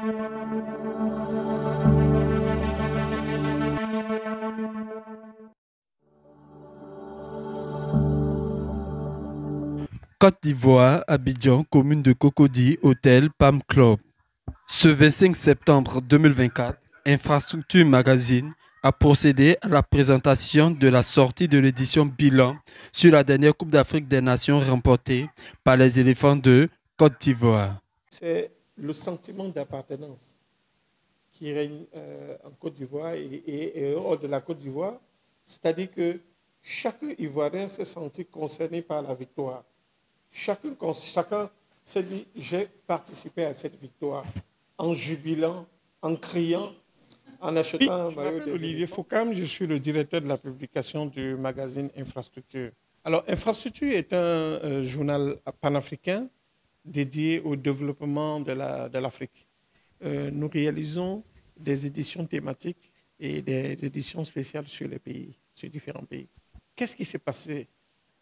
Côte d'Ivoire, Abidjan, commune de Cocody, hôtel Palm Club. Ce 25 septembre 2024, Infrastructure Magazine a procédé à la présentation de la sortie de l'édition bilan sur la dernière Coupe d'Afrique des Nations remportée par les éléphants de Côte d'Ivoire. C'est le sentiment d'appartenance qui règne en Côte d'Ivoire et hors de la Côte d'Ivoire. C'est-à-dire que chaque Ivoirien s'est senti concerné par la victoire. Chacun s'est dit, j'ai participé à cette victoire en jubilant, en criant, en achetant un maillot. Je m'appelle Olivier Foucam, je suis le directeur de la publication du magazine Infrastructure. Alors, Infrastructure est un journal panafricain dédié au développement de l'Afrique. Nous réalisons des éditions thématiques et des éditions spéciales sur les pays, sur différents pays. Qu'est-ce qui s'est passé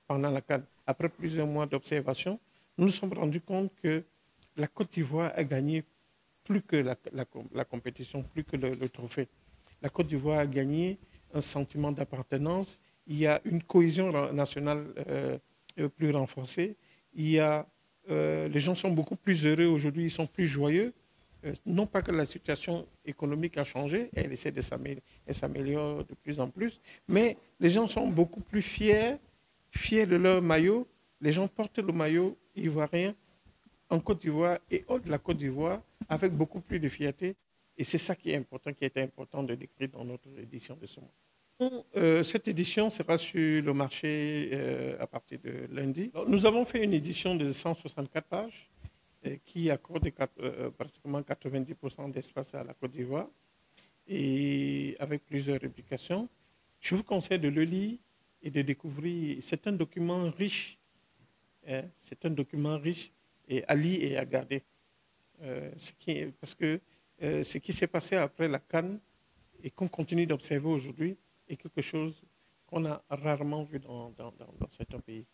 pendant la CAN? Après plusieurs mois d'observation, nous nous sommes rendus compte que la Côte d'Ivoire a gagné plus que la compétition, plus que le trophée. La Côte d'Ivoire a gagné un sentiment d'appartenance. Il y a une cohésion nationale plus renforcée. Les gens sont beaucoup plus heureux aujourd'hui, ils sont plus joyeux. Non pas que la situation économique a changé, elle essaie de s'améliorer de plus en plus, mais les gens sont beaucoup plus fiers de leur maillot. Les gens portent le maillot ivoirien en Côte d'Ivoire et hors de la Côte d'Ivoire avec beaucoup plus de fierté. Et c'est ça qui est important, qui était important de décrire dans notre édition de ce mois. Cette édition sera sur le marché à partir de lundi. Alors, nous avons fait une édition de 164 pages qui accorde pratiquement 90% d'espace à la Côte d'Ivoire et avec plusieurs réplications. Je vous conseille de le lire et de découvrir. C'est un document riche. C'est un document riche et à lire et à garder. Parce que ce qui s'est passé après la CAN et qu'on continue d'observer aujourd'hui est quelque chose qu'on a rarement vu dans certains pays.